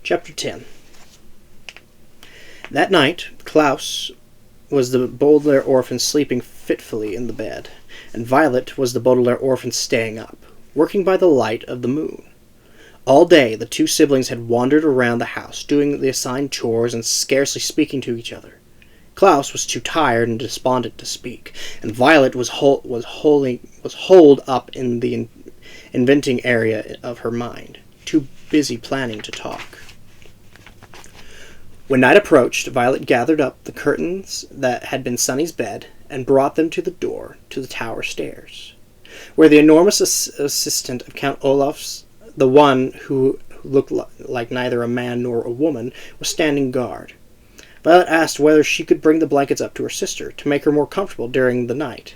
Chapter 10. That night, Klaus was the Baudelaire orphan sleeping fitfully in the bed, and Violet was the Baudelaire orphan staying up, working by the light of the moon. All day, the two siblings had wandered around the house, doing the assigned chores and scarcely speaking to each other. Klaus was too tired and despondent to speak, and Violet was holed up in the inventing area of her mind, too busy planning to talk. When night approached, Violet gathered up the curtains that had been Sunny's bed and brought them to the door to the tower stairs, where the enormous assistant of Count Olaf's, the one who looked like neither a man nor a woman, was standing guard. Violet asked whether she could bring the blankets up to her sister to make her more comfortable during the night.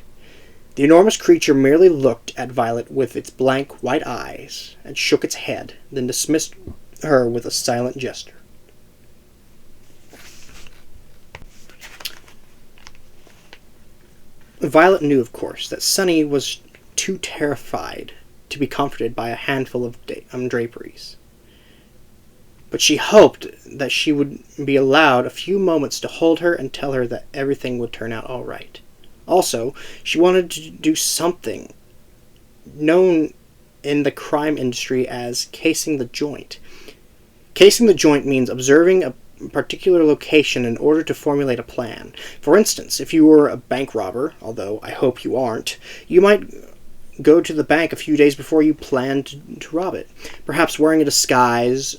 The enormous creature merely looked at Violet with its blank white eyes and shook its head, then dismissed her with a silent gesture. Violet knew, of course, that Sunny was too terrified to be comforted by a handful of draperies. But she hoped that she would be allowed a few moments to hold her and tell her that everything would turn out all right. Also, she wanted to do something known in the crime industry as casing the joint. Casing the joint means observing a particular location in order to formulate a plan. For instance, if you were a bank robber, although I hope you aren't, you might go to the bank a few days before you plan to rob it. Perhaps wearing a disguise,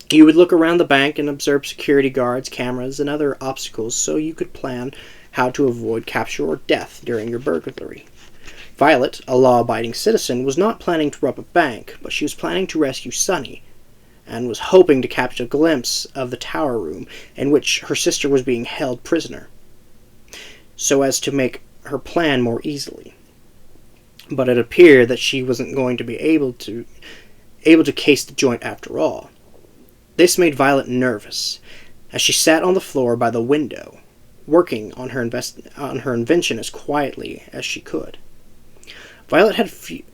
you would look around the bank and observe security guards, cameras, and other obstacles so you could plan how to avoid capture or death during your burglary. Violet, a law-abiding citizen, was not planning to rob a bank, but she was planning to rescue Sunny, and was hoping to catch a glimpse of the tower room in which her sister was being held prisoner, so as to make her plan more easily. But it appeared that she wasn't going to be able to case the joint after all. This made Violet nervous, as she sat on the floor by the window, working on her invention as quietly as she could. Violet had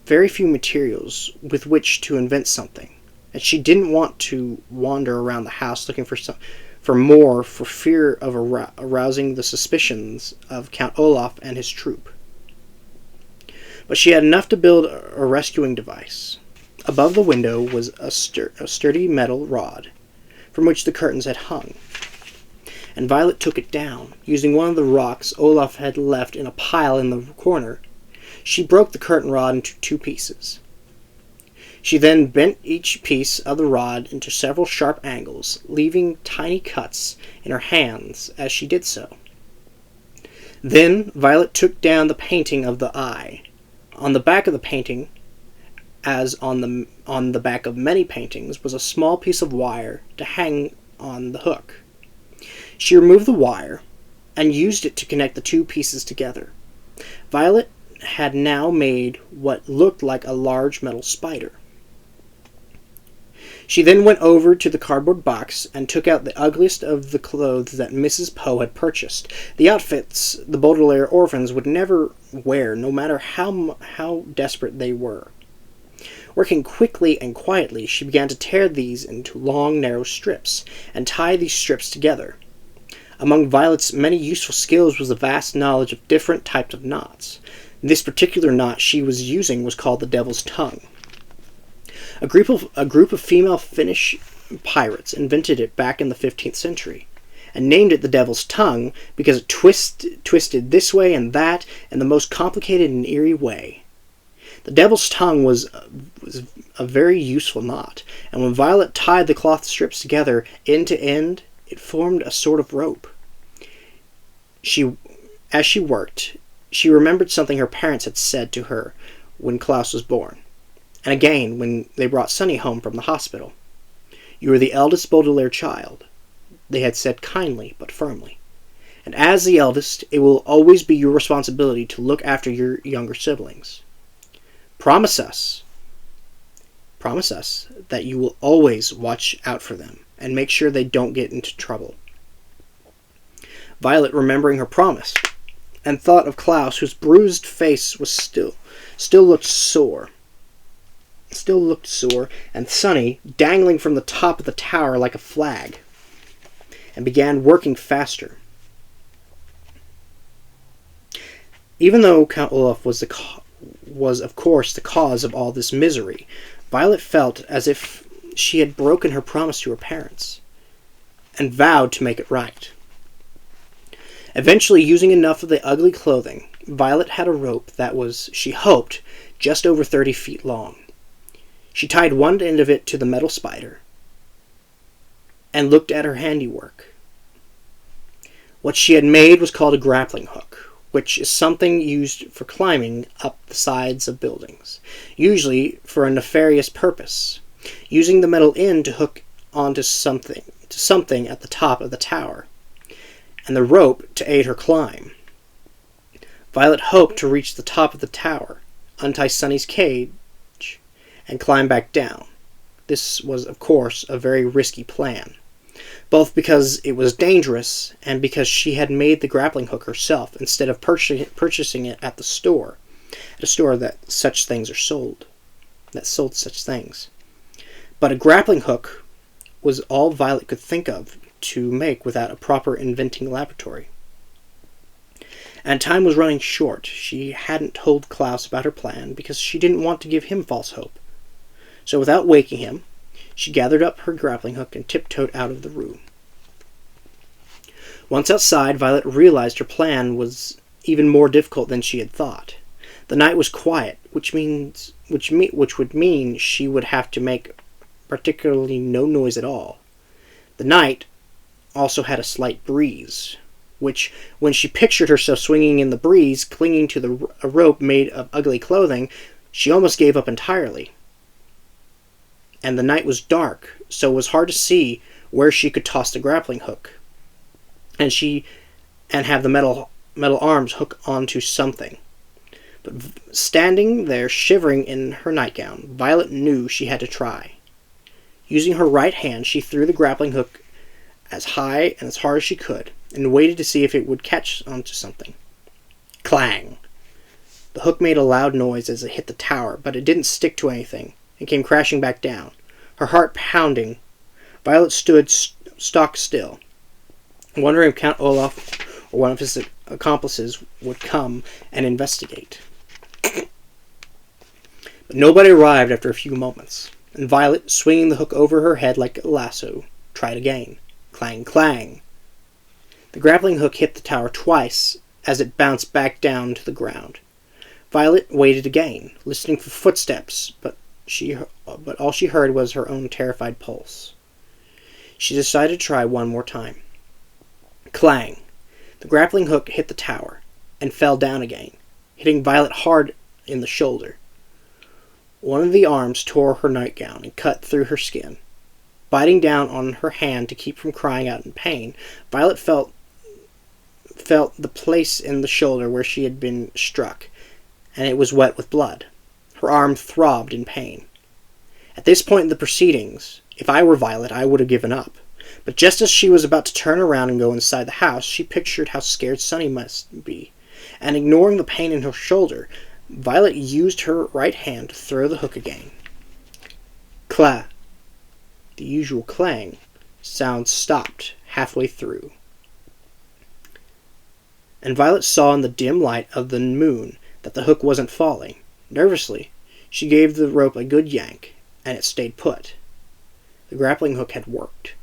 very few materials with which to invent something, and she didn't want to wander around the house looking for more for fear of arousing the suspicions of Count Olaf and his troop. But she had enough to build a rescuing device. Above the window was a sturdy metal rod, from which the curtains had hung, and Violet took it down, using one of the rocks Olaf had left in a pile in the corner. She broke the curtain rod into two pieces. She then bent each piece of the rod into several sharp angles, leaving tiny cuts in her hands as she did so. Then Violet took down the painting of the eye. On the back of the painting, as on the back of many paintings, was a small piece of wire to hang on the hook. She removed the wire and used it to connect the two pieces together. Violet had now made what looked like a large metal spider. She then went over to the cardboard box and took out the ugliest of the clothes that Mrs. Poe had purchased, the outfits the Baudelaire orphans would never wear, no matter how desperate they were. Working quickly and quietly, she began to tear these into long, narrow strips, and tie these strips together. Among Violet's many useful skills was a vast knowledge of different types of knots. This particular knot she was using was called the Devil's Tongue. A group of female Finnish pirates invented it back in the 15th century, and named it the Devil's Tongue because it twisted this way and that in the most complicated and eerie way. The Devil's Tongue was a very useful knot, and when Violet tied the cloth strips together end to end, it formed a sort of rope. As she worked, she remembered something her parents had said to her when Klaus was born, and again when they brought Sunny home from the hospital. "You are the eldest Baudelaire child," they had said kindly but firmly, "and as the eldest, it will always be your responsibility to look after your younger siblings. Promise us that you will always watch out for them and make sure they don't get into trouble." Violet, remembering her promise, and thought of Klaus, whose bruised face was still looked sore, still looked sore, and Sunny dangling from the top of the tower like a flag, and began working faster. Even though Count Olaf was of course the cause of all this misery, Violet felt as if she had broken her promise to her parents, and vowed to make it right. Eventually, using enough of the ugly clothing, Violet had a rope that was, she hoped, just over 30 feet long. She tied one end of it to the metal spider, and looked at her handiwork. What she had made was called a grappling hook, which is something used for climbing up the sides of buildings, usually for a nefarious purpose, using the metal end to hook onto something at the top of the tower, and the rope to aid her climb. Violet hoped to reach the top of the tower, untie Sunny's cage, and climb back down. This was, of course, a very risky plan, both because it was dangerous and because she had made the grappling hook herself instead of purchasing it at a store that such things are sold, that sold such things. But a grappling hook was all Violet could think of to make without a proper inventing laboratory. And time was running short. She hadn't told Klaus about her plan because she didn't want to give him false hope. So without waking him, she gathered up her grappling hook and tiptoed out of the room. Once outside, Violet realized her plan was even more difficult than she had thought. The night was quiet, which would mean she would have to make particularly no noise at all. The night also had a slight breeze, which, when she pictured herself swinging in the breeze, clinging to a rope made of ugly clothing, she almost gave up entirely. And the night was dark, so it was hard to see where she could toss the grappling hook, and have the metal arms hook onto something. But standing there shivering in her nightgown, Violet knew she had to try. Using her right hand, she threw the grappling hook as high and as hard as she could, and waited to see if it would catch onto something. Clang! The hook made a loud noise as it hit the tower, but it didn't stick to anything, and came crashing back down. Her heart pounding, Violet stood stock still, wondering if Count Olaf or one of his accomplices would come and investigate. But nobody arrived after a few moments, and Violet, swinging the hook over her head like a lasso, tried again. Clang, clang! The grappling hook hit the tower twice as it bounced back down to the ground. Violet waited again, listening for footsteps, but all she heard was her own terrified pulse. She decided to try one more time. Clang! The grappling hook hit the tower, and fell down again, hitting Violet hard in the shoulder. One of the arms tore her nightgown and cut through her skin. Biting down on her hand to keep from crying out in pain, Violet felt the place in the shoulder where she had been struck, and it was wet with blood. Her arm throbbed in pain. At this point in the proceedings, if I were Violet, I would have given up. But just as she was about to turn around and go inside the house, she pictured how scared Sunny must be, and ignoring the pain in her shoulder, Violet used her right hand to throw the hook again. Cla! The usual clang sound stopped halfway through, and Violet saw in the dim light of the moon that the hook wasn't falling. Nervously, she gave the rope a good yank, and it stayed put. The grappling hook had worked.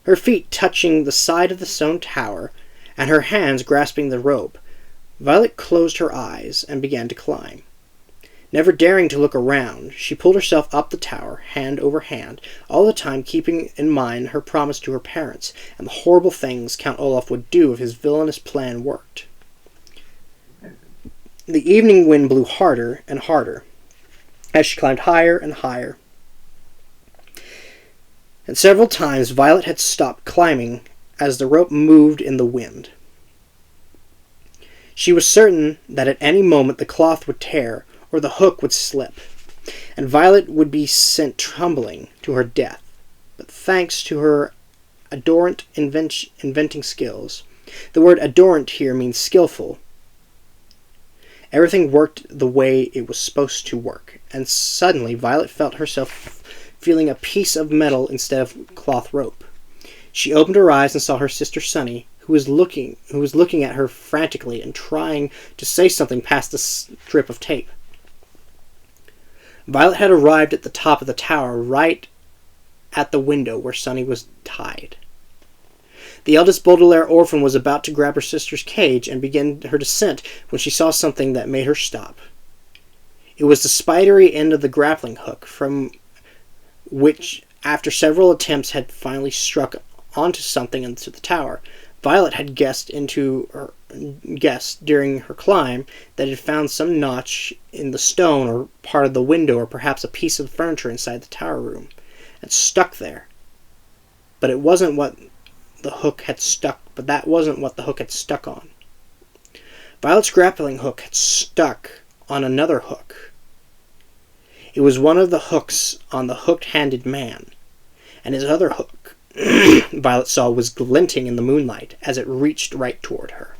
Her feet touching the side of the stone tower, and her hands grasping the rope, Violet closed her eyes and began to climb. Never daring to look around, she pulled herself up the tower, hand over hand, all the time keeping in mind her promise to her parents, and the horrible things Count Olaf would do if his villainous plan worked. The evening wind blew harder and harder as she climbed higher and higher. And several times Violet had stopped climbing as the rope moved in the wind. She was certain that at any moment the cloth would tear or the hook would slip, and Violet would be sent tumbling to her death. But thanks to her adorant inventing skills — the word adorant here means skillful — Everything worked the way it was supposed to work, and suddenly Violet felt herself feeling a piece of metal instead of cloth rope. She opened her eyes and saw her sister Sunny, who was looking at her frantically and trying to say something past the strip of tape. Violet had arrived at the top of the tower, right at the window where Sunny was tied. The eldest Baudelaire orphan was about to grab her sister's cage and begin her descent when she saw something that made her stop. It was the spidery end of the grappling hook, from which, after several attempts, had finally struck onto something into the tower. Violet had guessed during her climb that it had found some notch in the stone or part of the window or perhaps a piece of furniture inside the tower room, and stuck there. But that wasn't what the hook had stuck on. Violet's grappling hook had stuck on another hook. It was one of the hooks on the hooked-handed man, and his other hook, Violet saw, was glinting in the moonlight as it reached right toward her.